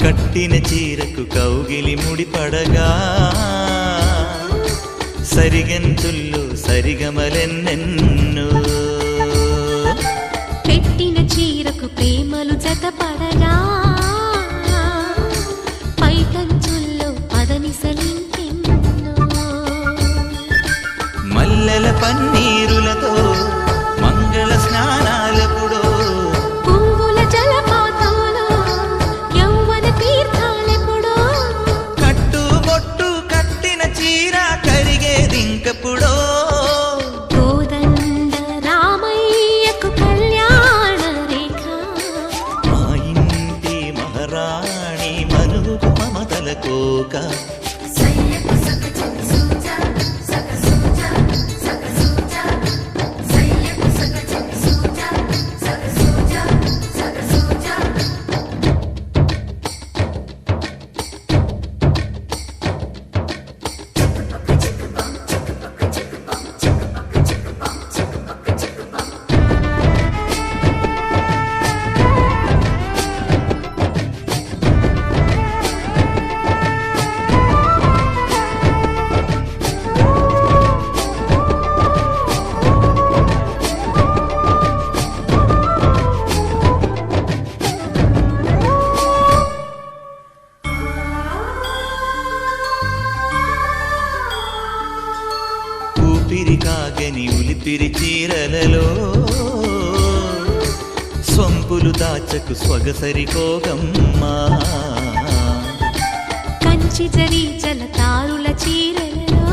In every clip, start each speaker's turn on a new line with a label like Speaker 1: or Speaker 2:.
Speaker 1: కట్టిన చీరకు కౌగిలి ముడిపడగా సరిగంతుల్లో సరిగమలెన్నెన్నో
Speaker 2: పెట్టిన చీరకు ప్రేమలు జతపడగా పైటంచుల్లో పదనిసలింకెన్నో
Speaker 1: మల్లెల పన్నీరులతో మంగళ స్నానాలెప్పుడో
Speaker 2: పువ్వుల జలపాతంలో యౌవన తీర్థాలెప్పుడో
Speaker 1: కట్టుబొట్టు కట్టిన చీర కరిగేదింకెప్పుడో
Speaker 2: కోదండ రామయ్యకు కళ్యాణ రేఖ
Speaker 1: మా ఇంటి మహారాణి మనుగు మమతల కోక ఊపిరి కాగని ఉలిపిరి చీరలలో సొంపులు దాచకు స్వగసరి కోగమ్మా
Speaker 2: కంచి జరి జలతారుల చీరలలో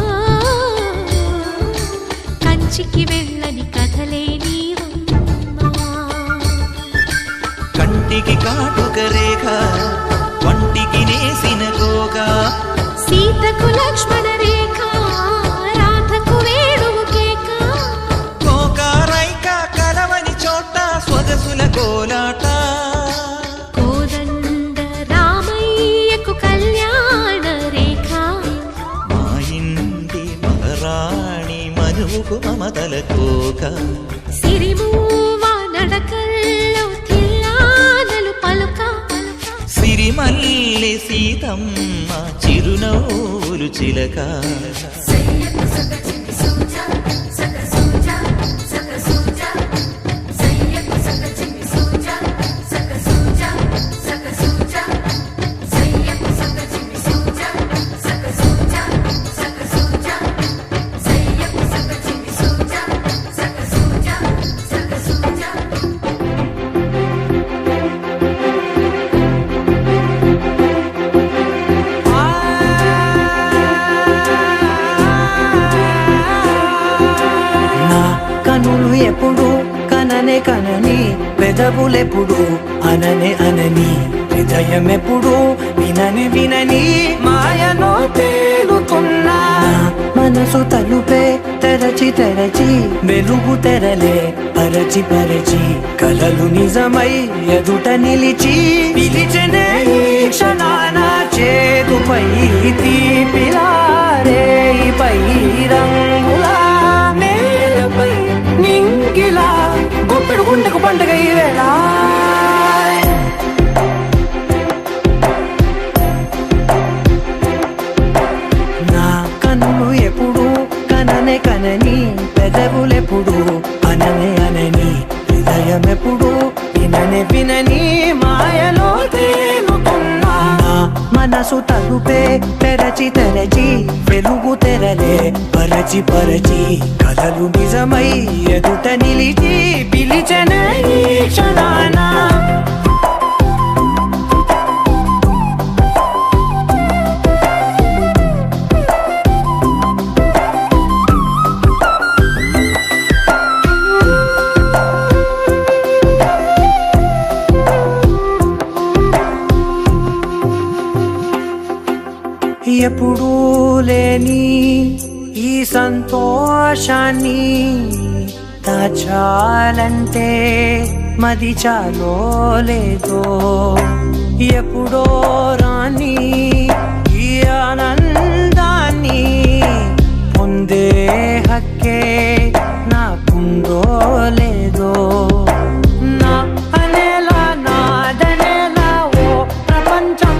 Speaker 2: కంచికి వెళ్ళని కథలే నీవమ్మా
Speaker 1: కంటికి కాటుక రేఖ వంటికి నేసిన కోగా
Speaker 2: సీతకు లక్ష్మణ రేఖ రాధకు వేణువు కేక
Speaker 1: కోకారైక కలవని చోట స్వగసుల కోలాట
Speaker 2: కోదండ రామయ్యకు కళ్యాణ రేఖ
Speaker 1: మా ఇంటి మహారాణి మనువుకు మమతల కోక
Speaker 2: సిరిమూవ నడకల్లో తిల్లానలు పలుక
Speaker 1: సిరిమల్లె సీతమ్మ చిరునవ్వులు చిలక
Speaker 3: కనులు ఎప్పుడు కననే కనని పెదవులెప్పుడు అననే అనని హృదయం ఎప్పుడు వినని వినని మాయలో తేలుతున్నా మనసు తలుపే తెరచి తెరచి వెలుగు తెరలే పరచి పరచి కలలు నిజమై ఎదుట నిలిచి పిలిచనే ఈ క్షణాన చేతుపై తీపిలారే పై రంగులా నేలపై నింగిలా గొప్పెడు గుండెకు పండుగ ఈ వేళ నా కన్నులు ఎప్పుడు కననే కనని పెదవులెప్పుడు అననే అనని హృదయం ఎప్పుడు విననే వినని మాయలో తేలుతున్నా మనసు తలుపే తెరచి తెరచి వెలుగు తెరలే పరచి పరచి కలలు నిజమై ఎదుట నిలిచి పిలిచనే ఈ క్షణాన ఎప్పుడూ లేని ఈ సంతోషాన్ని దాచాలంటే మది చాలో లేదో ఎప్పుడో రాని ఈ ఆనందాన్ని పొందే హక్కే నాకుందో లేదో నా అనేలా నాదనేలా ఓ ప్రపంచం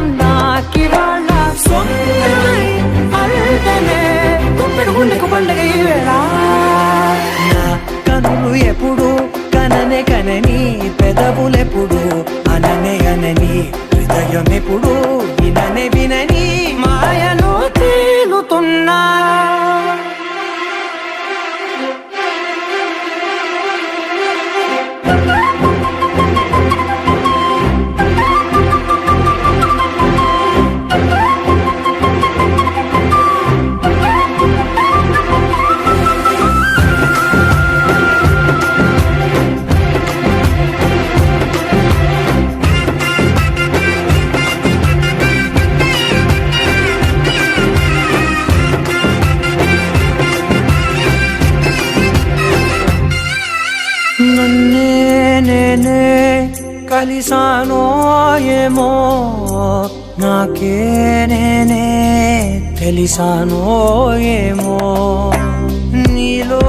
Speaker 3: కనని హృదయం ఎప్పుడు వినని మాయలో తేలుతున్నా నన్నే నేనే కలిసానో ఏమో నాకే నేనే తెలిసానో ఏమో నీలో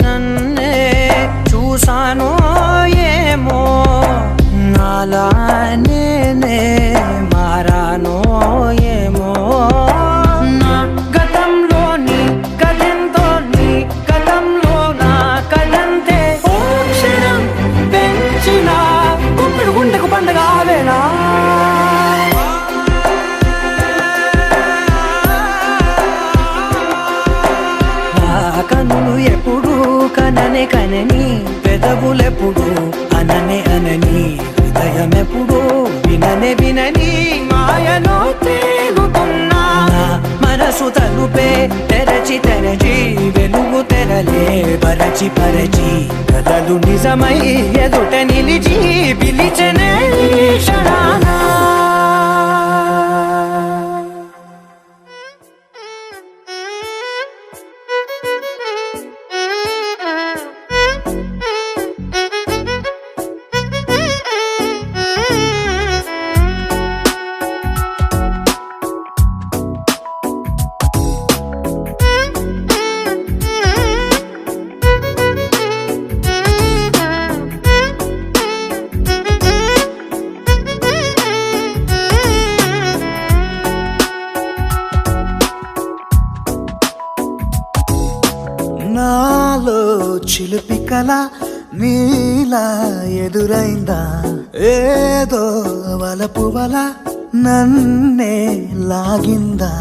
Speaker 3: నన్నే చూసానో ఏమో నాలా నేనే మారానో ఏమో నా గతంలోని కథంతో నీ గతంలో నా కథంతే ఓ క్షణం పెంచిన గుప్పెడు గుండెకు పండగ ఆవేళ కనులు ఎప్పుడు కననే కనని పెదవులెప్పుడు అననే అనని హృదయం ఎప్పుడు వినని మాయలో తేలుతున్నా మనసు తలుపే తెరచి వెలుగు తెరలే పరచి కథలు నిజమై ఎదుట నిలిచి పిలిచనే క్షణానా
Speaker 1: నాలో చిలిపి కల నీలా ఎదురైందా ఏదో వలపు వల నన్నే లాగిందా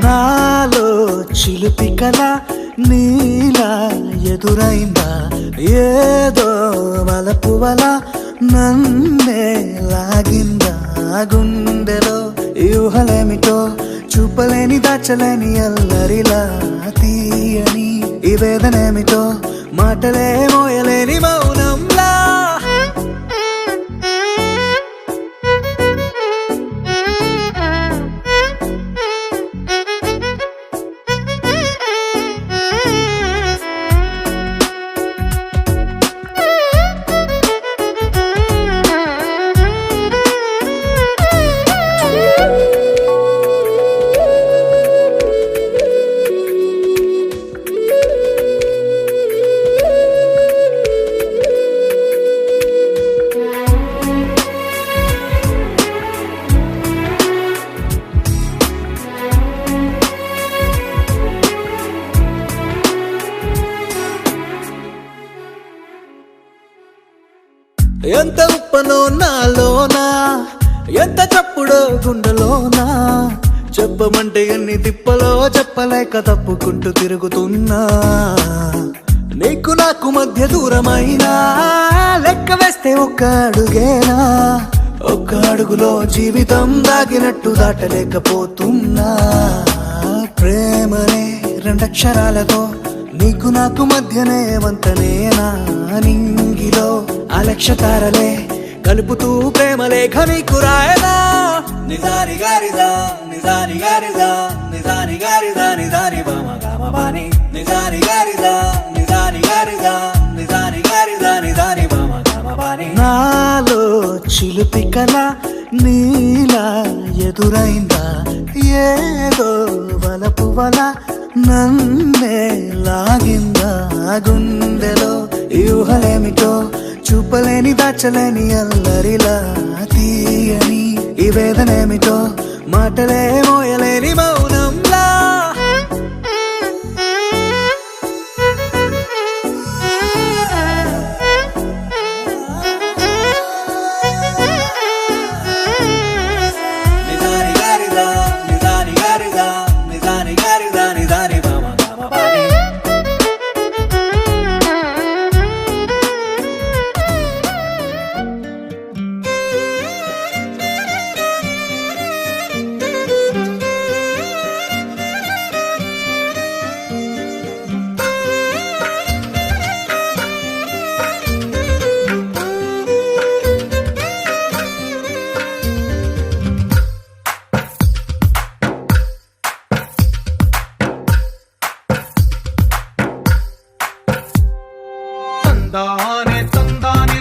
Speaker 1: నాలో చిలిపి కల నీలా ఎదురైందా ఏదో వలపు వల నన్నే లాగిందా గుండెలో యూహలేమిటో చూపలేని దాచలేని అల్లరిలా తీయని ఈ వేదనేమిటో మాటలే మోయలేని మౌనంలా ఎంత ఉప్పనో నాలోనా ఎంత చప్పుడో గుండెలోనా చెప్పమంటే ఎన్ని తిప్పలో చెప్పలేక తప్పుకుంటూ తిరుగుతున్నా నీకు నాకు మధ్య దూరమైనా లెక్క వేస్తే ఒక్క అడుగేనా ఒక్క అడుగులో జీవితం దాగినట్టు దాటలేకపోతున్నా ప్రేమనే రెండక్షరాలతో నీకు నాకు మధ్యనే వంతనేనా నింగిలో అలక్ష్యతారలే కలుపుతూ ప్రేమ లేఖ నీకు రాయనా నిజాని గారిదా నిజాని గారిదా నిజాని గారిదా నిజాని బామ గామ బాని నిజాని గారిదా నిజాని గారిదా నిజాని గారిదా నిజాని బామ గామ బాని నాలో చిలిపి కల నీలా ఎదురైందా ఏదో వలపు వల నన్నే లాగిందా గుండెలో యూహలేమిటో చూపలేని దాచలేని అల్లరిలా తీయని ఈ వేదనేమిటో మాటలే మోయలేని